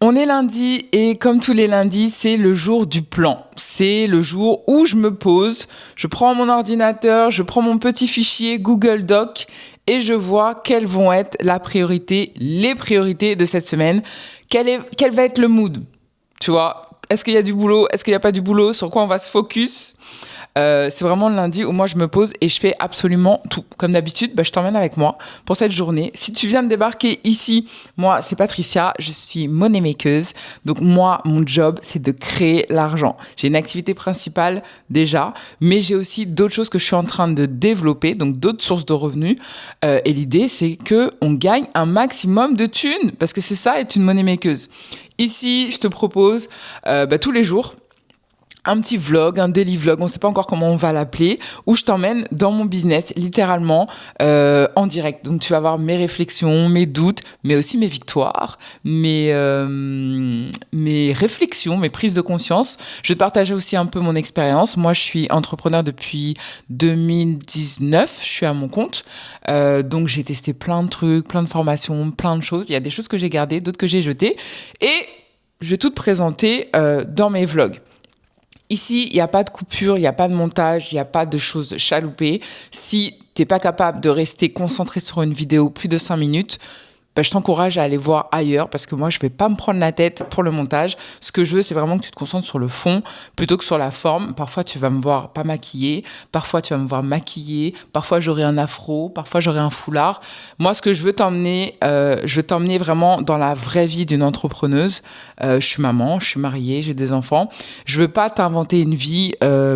On est lundi et comme tous les lundis, c'est le jour du plan. C'est le jour où je me pose, je prends mon ordinateur, je prends mon petit fichier Google Doc et je vois quelles vont être les priorités de cette semaine. Quel va être le mood? Tu vois, est-ce qu'il y a du boulot? Est-ce qu'il n'y a pas du boulot? Sur quoi on va se focus? C'est vraiment le lundi où moi je me pose et je fais absolument tout. Comme d'habitude, je t'emmène avec moi pour cette journée. Si tu viens de débarquer ici, moi c'est Patricia, je suis money makeuse. Donc moi, mon job c'est de créer l'argent. J'ai une activité principale déjà, mais j'ai aussi d'autres choses que je suis en train de développer, donc d'autres sources de revenus. Et l'idée c'est que on gagne un maximum de thunes, parce que c'est ça être une money makeuse. Ici, je te propose tous les jours un petit vlog, un daily vlog, on ne sait pas encore comment on va l'appeler, où je t'emmène dans mon business, littéralement, en direct. Donc tu vas voir mes réflexions, mes doutes, mais aussi mes victoires, mes réflexions, mes prises de conscience. Je vais te partager aussi un peu mon expérience. Moi, je suis entrepreneur depuis 2019, je suis à mon compte. Donc j'ai testé plein de trucs, plein de formations, plein de choses. Il y a des choses que j'ai gardées, d'autres que j'ai jetées. Et je vais tout te présenter dans mes vlogs. Ici, il n'y a pas de coupure, il n'y a pas de montage, il n'y a pas de choses chaloupées. Si tu n'es pas capable de rester concentré sur une vidéo plus de 5 minutes, je t'encourage à aller voir ailleurs, parce que moi, je ne vais pas me prendre la tête pour le montage. Ce que je veux, c'est vraiment que tu te concentres sur le fond plutôt que sur la forme. Parfois, tu vas me voir pas maquillée. Parfois, tu vas me voir maquillée. Parfois, j'aurai un afro. Parfois, j'aurai un foulard. Moi, ce que je veux t'emmener, vraiment dans la vraie vie d'une entrepreneuse. Je suis maman, je suis mariée, j'ai des enfants. Je veux pas t'inventer une vie.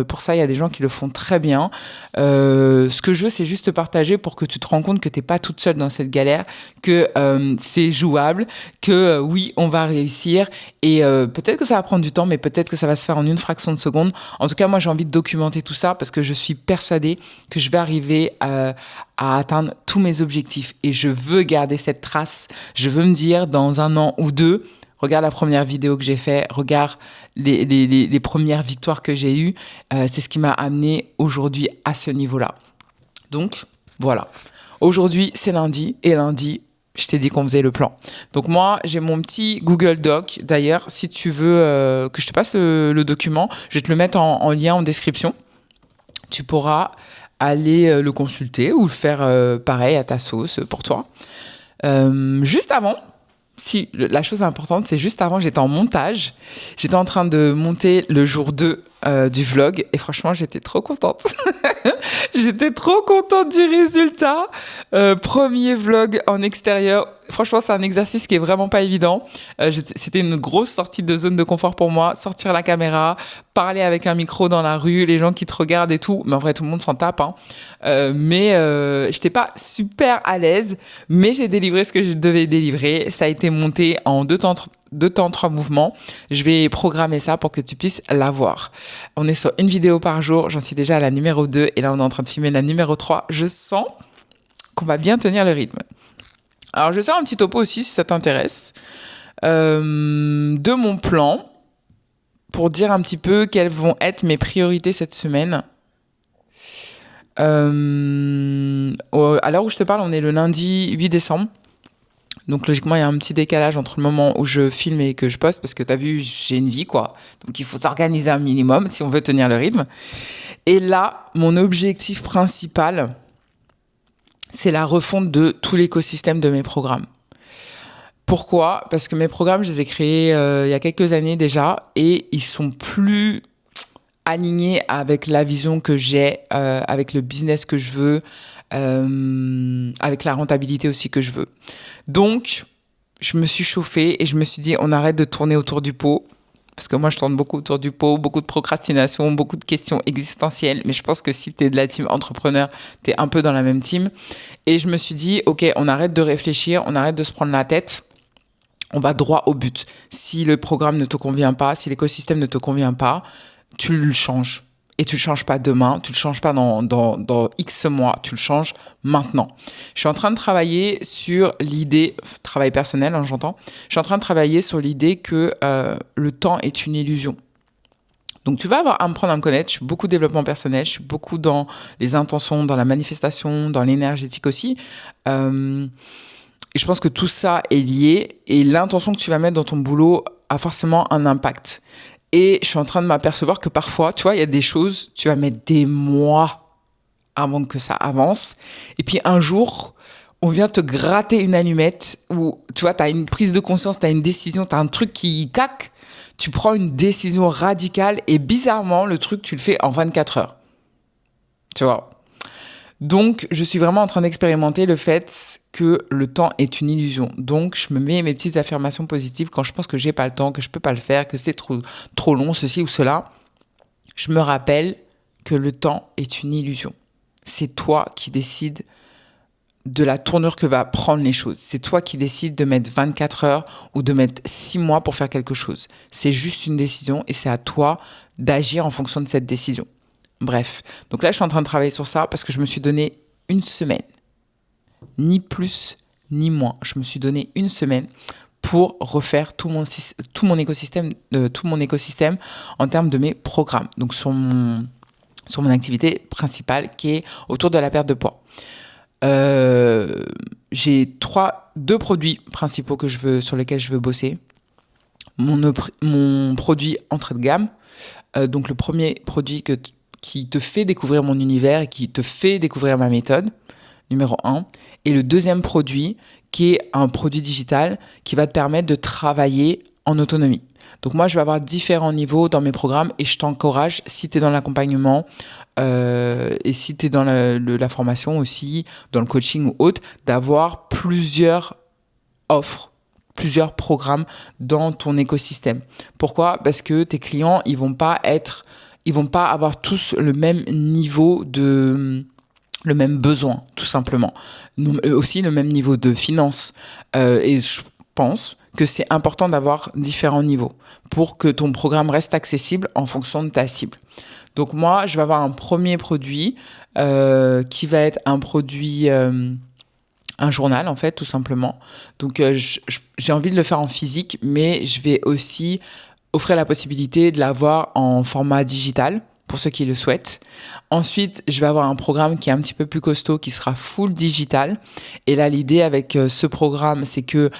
Pour ça, il y a des gens qui le font très bien. Ce que je veux, c'est juste te partager pour que tu te rends compte que t'es pas toute seule dans cette galère, que c'est jouable, que oui, on va réussir, et peut-être que ça va prendre du temps, mais peut-être que ça va se faire en une fraction de seconde. En tout cas, moi, j'ai envie de documenter tout ça parce que je suis persuadée que je vais arriver à atteindre tous mes objectifs, et je veux garder cette trace. Je veux me dire dans 1 an ou 2, regarde la première vidéo que j'ai fait, regarde les premières victoires que j'ai eues. C'est ce qui m'a amené aujourd'hui à ce niveau-là. Donc, voilà. Aujourd'hui, c'est lundi, et lundi, je t'ai dit qu'on faisait le plan. Donc moi, j'ai mon petit Google Doc. D'ailleurs, si tu veux que je te passe le document, je vais te le mettre en lien en description. Tu pourras aller le consulter ou le faire pareil à ta sauce pour toi. Juste avant, la chose importante, c'est juste avant, j'étais en montage. J'étais en train de monter le jour 2 du vlog, et franchement, j'étais trop contente. J'étais trop contente du résultat. Premier vlog en extérieur. Franchement, c'est un exercice qui est vraiment pas évident. C'était une grosse sortie de zone de confort pour moi. Sortir la caméra, parler avec un micro dans la rue, les gens qui te regardent et tout. Mais en vrai, tout le monde s'en tape, hein. Mais j'étais pas super à l'aise. Mais j'ai délivré ce que je devais délivrer. Ça a été monté en 2 temps, 3 mouvements. Je vais programmer ça pour que tu puisses la voir. On est sur une vidéo par jour. J'en suis déjà à la numéro 2. Et là, on est en train de filmer la numéro 3. Je sens qu'on va bien tenir le rythme. Alors, je vais faire un petit topo aussi, si ça t'intéresse, de mon plan, pour dire un petit peu quelles vont être mes priorités cette semaine. À l'heure où je te parle, on est le lundi 8 décembre. Donc, logiquement, il y a un petit décalage entre le moment où je filme et que je poste, parce que t'as vu, j'ai une vie, quoi. Donc, il faut s'organiser un minimum si on veut tenir le rythme. Et là, mon objectif principal, c'est la refonte de tout l'écosystème de mes programmes. Pourquoi ? Parce que mes programmes, je les ai créés il y a quelques années déjà, et ils sont plus alignés avec la vision que j'ai, avec le business que je veux, avec la rentabilité aussi que je veux. Donc, je me suis chauffée et je me suis dit, on arrête de tourner autour du pot. Parce que moi, je tourne beaucoup autour du pot, beaucoup de procrastination, beaucoup de questions existentielles. Mais je pense que si tu es de la team entrepreneur, tu es un peu dans la même team. Et je me suis dit, OK, on arrête de réfléchir, on arrête de se prendre la tête. On va droit au but. Si le programme ne te convient pas, si l'écosystème ne te convient pas, tu le changes. Et tu le changes pas demain, tu le changes pas dans X mois, tu le changes maintenant. Je suis en train de travailler sur l'idée, travail personnel, hein, j'entends. Je suis en train de travailler sur l'idée que le temps est une illusion. Donc tu vas avoir à me prendre à me connaître. Je suis beaucoup développement personnel, je suis beaucoup dans les intentions, dans la manifestation, dans l'énergétique aussi. Et je pense que tout ça est lié et l'intention que tu vas mettre dans ton boulot a forcément un impact. Et je suis en train de m'apercevoir que parfois, tu vois, il y a des choses, tu vas mettre des mois avant que ça avance. Et puis un jour, on vient te gratter une allumette où, tu vois, tu as une prise de conscience, tu as une décision, tu as un truc qui caque. Tu prends une décision radicale et bizarrement, le truc, tu le fais en 24 heures. Tu vois. Donc, je suis vraiment en train d'expérimenter le fait que le temps est une illusion. Donc, je me mets mes petites affirmations positives quand je pense que j'ai pas le temps, que je peux pas le faire, que c'est trop long, ceci ou cela. Je me rappelle que le temps est une illusion. C'est toi qui décides de la tournure que va prendre les choses. C'est toi qui décides de mettre 24 heures ou de mettre 6 mois pour faire quelque chose. C'est juste une décision et c'est à toi d'agir en fonction de cette décision. Bref, donc là, je suis en train de travailler sur ça parce que je me suis donné une semaine. Ni plus, ni moins. Je me suis donné une semaine pour refaire tout mon écosystème en termes de mes programmes. Donc, sur mon activité principale qui est autour de la perte de poids. J'ai deux produits principaux sur lesquels je veux bosser. Mon produit entrée de gamme. Donc, le premier produit qui te fait découvrir mon univers et qui te fait découvrir ma méthode, numéro 1. Et le deuxième produit, qui est un produit digital qui va te permettre de travailler en autonomie. Donc moi, je vais avoir différents niveaux dans mes programmes et je t'encourage, si tu es dans l'accompagnement et si tu es dans la formation aussi, dans le coaching ou autre, d'avoir plusieurs offres, plusieurs programmes dans ton écosystème. Pourquoi ? Parce que tes clients, ils vont pas avoir tous le même niveau le même besoin, tout simplement. Aussi le même niveau de finance. Et je pense que c'est important d'avoir différents niveaux pour que ton programme reste accessible en fonction de ta cible. Donc moi, je vais avoir un premier produit qui va être un produit, un journal en fait, tout simplement. Donc j'ai envie de le faire en physique, mais je vais aussi offrir la possibilité de l'avoir en format digital pour ceux qui le souhaitent. Ensuite, je vais avoir un programme qui est un petit peu plus costaud, qui sera full digital. Et là, l'idée avec ce programme, c'est que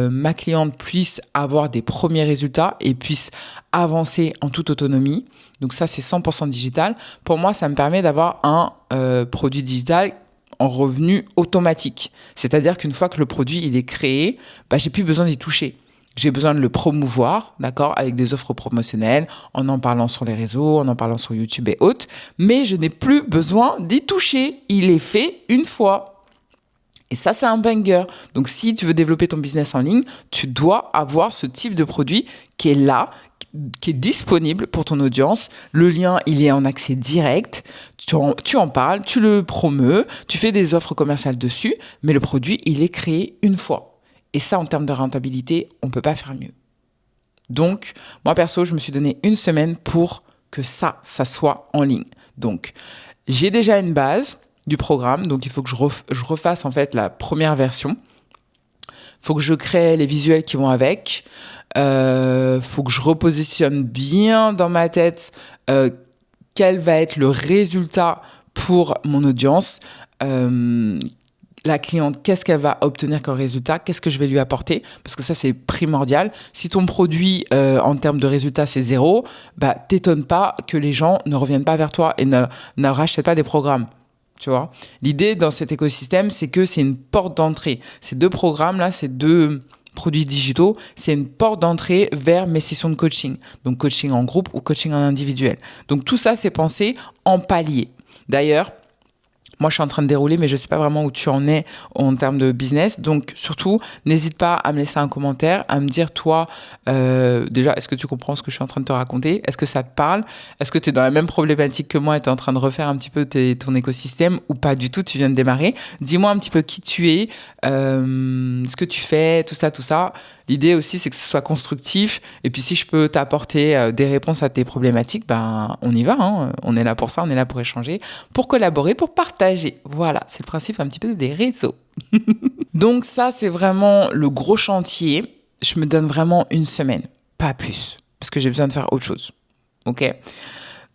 ma cliente puisse avoir des premiers résultats et puisse avancer en toute autonomie. Donc ça, c'est 100% digital. Pour moi, ça me permet d'avoir un produit digital en revenu automatique. C'est-à-dire qu'une fois que le produit il est créé, j'ai plus besoin d'y toucher. J'ai besoin de le promouvoir, d'accord, avec des offres promotionnelles, en parlant sur les réseaux, en parlant sur YouTube et autres. Mais je n'ai plus besoin d'y toucher. Il est fait une fois. Et ça, c'est un banger. Donc, si tu veux développer ton business en ligne, tu dois avoir ce type de produit qui est là, qui est disponible pour ton audience. Le lien, il est en accès direct. Tu en parles, tu le promeus, tu fais des offres commerciales dessus, mais le produit, il est créé une fois. Et ça, en termes de rentabilité, on ne peut pas faire mieux. Donc, moi, perso, je me suis donné une semaine pour que ça soit en ligne. Donc, j'ai déjà une base du programme. Donc, il faut que je refasse, en fait, la première version. Il faut que je crée les visuels qui vont avec. Faut que je repositionne bien dans ma tête quel va être le résultat pour mon audience. La cliente, qu'est-ce qu'elle va obtenir comme résultat, qu'est-ce que je vais lui apporter, parce que ça, c'est primordial. Si ton produit, en termes de résultats, c'est 0, t'étonne pas que les gens ne reviennent pas vers toi et ne rachètent pas des programmes. Tu vois, l'idée dans cet écosystème, c'est que c'est une porte d'entrée. Ces deux programmes-là, ces deux produits digitaux, c'est une porte d'entrée vers mes sessions de coaching. Donc, coaching en groupe ou coaching en individuel. Donc, tout ça, c'est pensé en palier. D'ailleurs, moi, je suis en train de dérouler, mais je ne sais pas vraiment où tu en es en termes de business. Donc, surtout, n'hésite pas à me laisser un commentaire, à me dire, toi, déjà, est-ce que tu comprends ce que je suis en train de te raconter ? Est-ce que ça te parle ? Est-ce que tu es dans la même problématique que moi et tu es en train de refaire un petit peu ton écosystème ou pas du tout, tu viens de démarrer ? Dis-moi un petit peu qui tu es, ce que tu fais, tout ça. L'idée aussi, c'est que ce soit constructif. Et puis, si je peux t'apporter des réponses à tes problématiques, on y va. Hein. On est là pour ça, on est là pour échanger, pour collaborer, pour partager. Voilà, c'est le principe un petit peu des réseaux. Donc ça, c'est vraiment le gros chantier. Je me donne vraiment une semaine, pas plus, parce que j'ai besoin de faire autre chose. Ok ?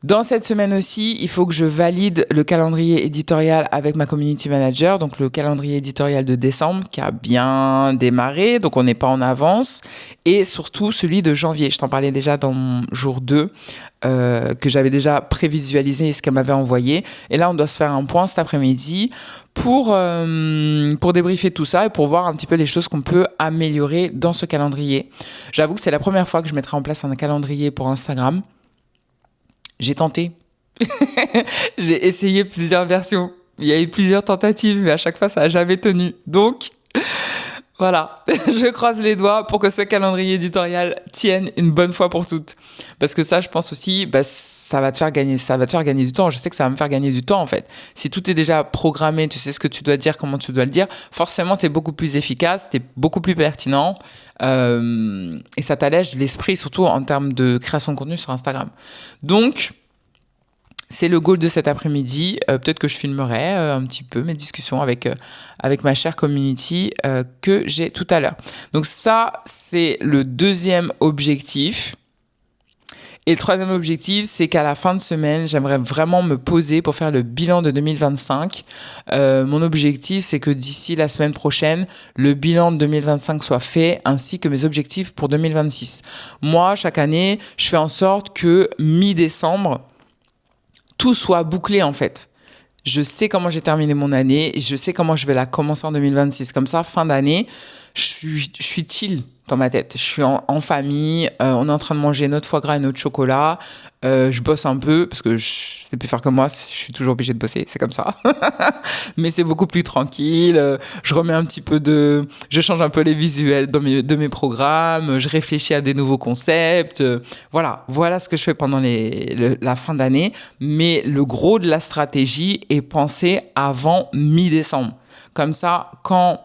Dans cette semaine aussi, il faut que je valide le calendrier éditorial avec ma community manager, donc le calendrier éditorial de décembre qui a bien démarré, donc on n'est pas en avance, et surtout celui de janvier. Je t'en parlais déjà dans mon jour 2, que j'avais déjà prévisualisé ce qu'elle m'avait envoyé. Et là, on doit se faire un point cet après-midi pour débriefer tout ça et pour voir un petit peu les choses qu'on peut améliorer dans ce calendrier. J'avoue que c'est la première fois que je mettrai en place un calendrier pour Instagram. J'ai tenté. J'ai essayé plusieurs versions. Il y a eu plusieurs tentatives, mais à chaque fois, ça n'a jamais tenu. Donc, voilà. Je croise les doigts pour que ce calendrier éditorial tienne une bonne fois pour toutes. Parce que ça, je pense aussi, ça va te faire gagner du temps. Je sais que ça va me faire gagner du temps, en fait. Si tout est déjà programmé, tu sais ce que tu dois dire, comment tu dois le dire, forcément, tu es beaucoup plus efficace, tu es beaucoup plus pertinent. Et ça t'allège l'esprit, surtout en termes de création de contenu sur Instagram. Donc, c'est le goal de cet après-midi. Peut-être que je filmerai un petit peu mes discussions avec ma chère community que j'ai tout à l'heure. Donc ça, c'est le deuxième objectif. Et le troisième objectif, c'est qu'à la fin de semaine, j'aimerais vraiment me poser pour faire le bilan de 2025. Mon objectif, c'est que d'ici la semaine prochaine, le bilan de 2025 soit fait, ainsi que mes objectifs pour 2026. Moi, chaque année, je fais en sorte que mi-décembre, tout soit bouclé en fait. Je sais comment j'ai terminé mon année, je sais comment je vais la commencer en 2026. Comme ça, fin d'année, je suis chill dans ma tête. Je suis en famille, on est en train de manger notre foie gras et notre chocolat. Je bosse un peu parce que je sais plus faire que moi, je suis toujours obligée de bosser, c'est comme ça. Mais c'est beaucoup plus tranquille. Je remets un petit peu je change un peu les visuels de mes programmes. Je réfléchis à des nouveaux concepts. Voilà ce que je fais pendant la fin d'année. Mais le gros de la stratégie est pensé avant mi-décembre. Comme ça, quand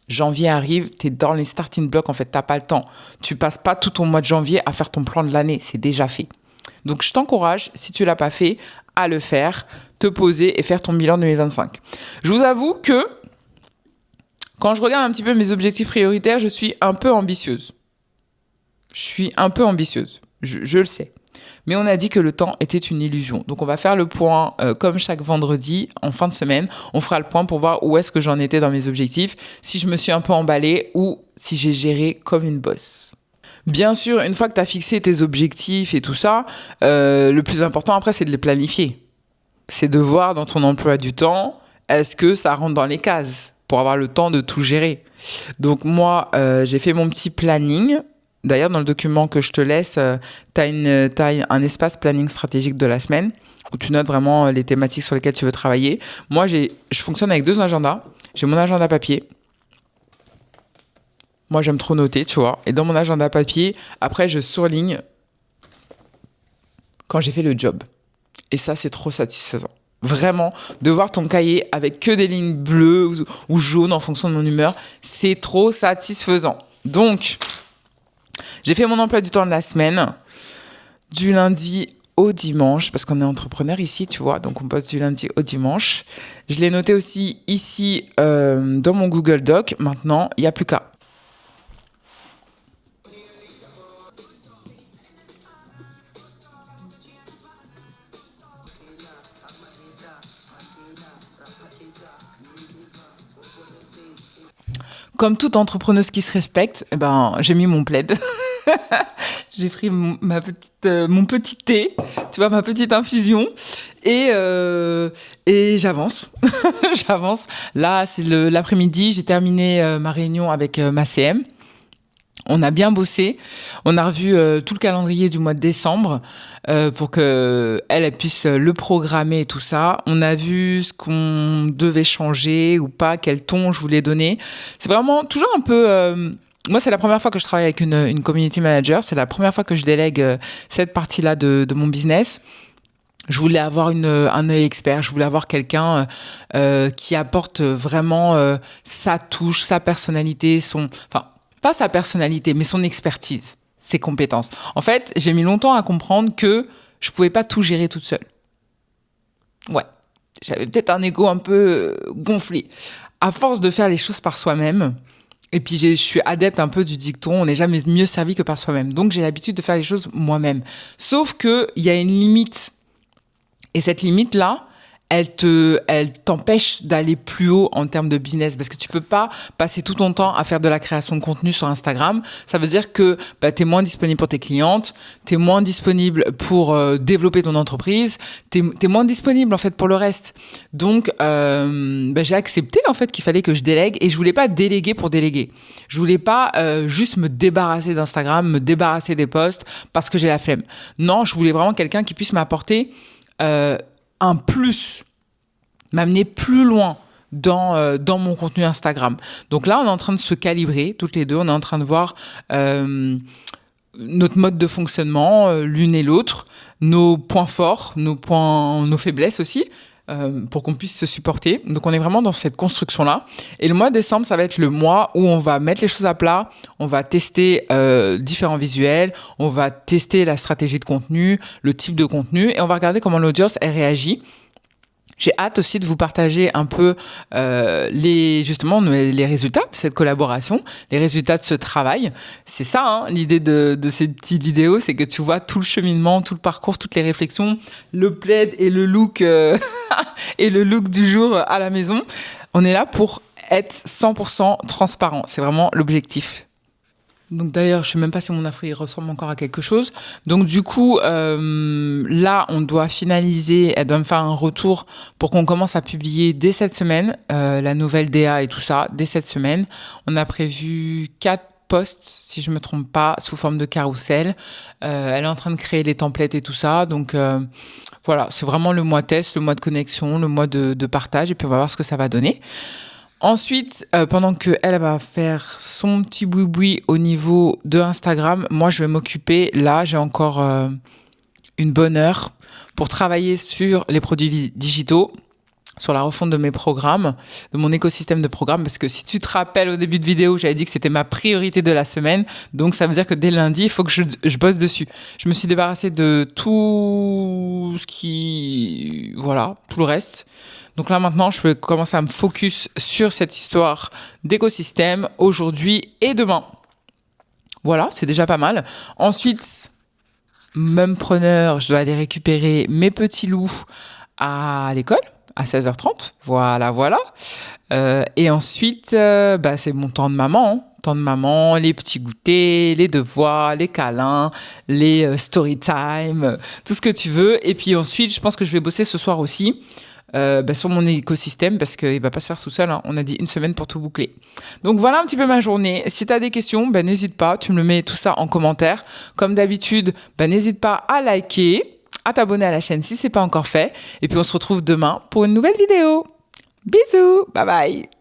janvier arrive, t'es dans les starting blocks, en fait, t'as pas le temps. Tu passes pas tout ton mois de janvier à faire ton plan de l'année, c'est déjà fait. Donc, je t'encourage, si tu l'as pas fait, à le faire, te poser et faire ton bilan 2025. Je vous avoue que, quand je regarde un petit peu mes objectifs prioritaires, je suis un peu ambitieuse. Je le sais. Mais on a dit que le temps était une illusion. Donc, on va faire le point comme chaque vendredi, en fin de semaine. On fera le point pour voir où est-ce que j'en étais dans mes objectifs, si je me suis un peu emballée ou si j'ai géré comme une bosse. Bien sûr, une fois que tu as fixé tes objectifs et tout ça, le plus important après, c'est de les planifier. C'est de voir dans ton emploi du temps, est-ce que ça rentre dans les cases pour avoir le temps de tout gérer. Donc moi, j'ai fait mon petit planning. D'ailleurs, dans le document que je te laisse, t'as un espace planning stratégique de la semaine où tu notes vraiment les thématiques sur lesquelles tu veux travailler. Moi, je fonctionne avec 2 agendas. J'ai mon agenda papier. Moi, j'aime trop noter, tu vois. Et dans mon agenda papier, après, je surligne quand j'ai fait le job. Et ça, c'est trop satisfaisant. Vraiment, de voir ton cahier avec que des lignes bleues ou jaunes en fonction de mon humeur, c'est trop satisfaisant. Donc, j'ai fait mon emploi du temps de la semaine, du lundi au dimanche, parce qu'on est entrepreneur ici, tu vois, donc on bosse du lundi au dimanche. Je l'ai noté aussi ici dans mon Google Doc. Maintenant, il n'y a plus qu'à. Comme toute entrepreneuse qui se respecte, j'ai mis mon plaid. J'ai pris mon petit thé, tu vois, ma petite infusion. Et j'avance. J'avance. Là, c'est l'après-midi. J'ai terminé ma réunion avec ma CM. On a bien bossé. On a revu tout le calendrier du mois de décembre pour que elle puisse le programmer et tout ça. On a vu ce qu'on devait changer ou pas, quel ton je voulais donner. C'est vraiment toujours un peu... moi, c'est la première fois que je travaille avec une community manager. C'est la première fois que je délègue cette partie-là de mon business. Je voulais avoir un œil expert. Je voulais avoir quelqu'un qui apporte vraiment sa touche, sa personnalité, pas sa personnalité, mais son expertise, ses compétences. En fait, j'ai mis longtemps à comprendre que je pouvais pas tout gérer toute seule. Ouais, j'avais peut-être un ego un peu gonflé. À force de faire les choses par soi-même, Et puis je suis adepte un peu du dicton, on n'est jamais mieux servi que par soi-même. Donc j'ai l'habitude de faire les choses moi-même. Sauf que il y a une limite. Et cette limite-là, elle t'empêche d'aller plus haut en termes de business parce que tu peux pas passer tout ton temps à faire de la création de contenu sur Instagram. Ça veut dire que t'es moins disponible pour tes clientes, t'es moins disponible pour développer ton entreprise, t'es moins disponible en fait pour le reste. Donc j'ai accepté en fait qu'il fallait que je délègue et je voulais pas déléguer pour déléguer. Je voulais pas juste me débarrasser d'Instagram, me débarrasser des posts parce que j'ai la flemme. Non, je voulais vraiment quelqu'un qui puisse m'apporter un plus, m'amener plus loin dans mon contenu Instagram. Donc là, on est en train de se calibrer, toutes les deux. On est en train de voir notre mode de fonctionnement, l'une et l'autre, nos points forts, nos faiblesses aussi, pour qu'on puisse se supporter. Donc on est vraiment dans cette construction-là. Et le mois de décembre, ça va être le mois où on va mettre les choses à plat, on va tester différents visuels, on va tester la stratégie de contenu, le type de contenu, et on va regarder comment l'audience elle réagit. J'ai hâte aussi de vous partager un peu les résultats de cette collaboration, les résultats de ce travail. C'est ça, hein, l'idée de ces petites vidéos, c'est que tu vois tout le cheminement, tout le parcours, toutes les réflexions, le plaid et le look et le look du jour à la maison. On est là pour être 100% transparent. C'est vraiment l'objectif. Donc d'ailleurs, je sais même pas si mon afro il ressemble encore à quelque chose. Donc du coup, là, on doit finaliser. Elle doit me faire un retour pour qu'on commence à publier dès cette semaine la nouvelle DA et tout ça. Dès cette semaine, on a prévu 4 posts, si je me trompe pas, sous forme de carrousel. Elle est en train de créer les templates et tout ça. Donc voilà, c'est vraiment le mois test, le mois de connexion, le mois de partage. Et puis on va voir ce que ça va donner. Ensuite, pendant que elle va faire son petit boui-boui au niveau de Instagram, moi je vais m'occuper, là j'ai encore une bonne heure pour travailler sur les produits digitaux, sur la refonte de mes programmes, de mon écosystème de programmes, parce que si tu te rappelles au début de vidéo, j'avais dit que c'était ma priorité de la semaine, donc ça veut dire que dès lundi, il faut que je bosse dessus. Je me suis débarrassée de tout ce qui... Voilà, tout le reste. Donc là, maintenant, je vais commencer à me focus sur cette histoire d'écosystème aujourd'hui et demain. Voilà, c'est déjà pas mal. Ensuite, même preneur, je dois aller récupérer mes petits loups à l'école à 16h30. Voilà, voilà. Et ensuite, c'est mon temps de maman. Hein. Temps de maman, les petits goûters, les devoirs, les câlins, les story time, tout ce que tu veux. Et puis ensuite, je pense que je vais bosser ce soir aussi. Sur mon écosystème parce qu'il va pas se faire tout seul, hein. On a dit une semaine pour tout boucler. Donc voilà un petit peu ma journée. Si tu as des questions, n'hésite pas, tu me le mets tout ça en commentaire. Comme d'habitude, n'hésite pas à liker, à t'abonner à la chaîne si c'est pas encore fait. Et puis on se retrouve demain pour une nouvelle vidéo. Bisous, bye bye.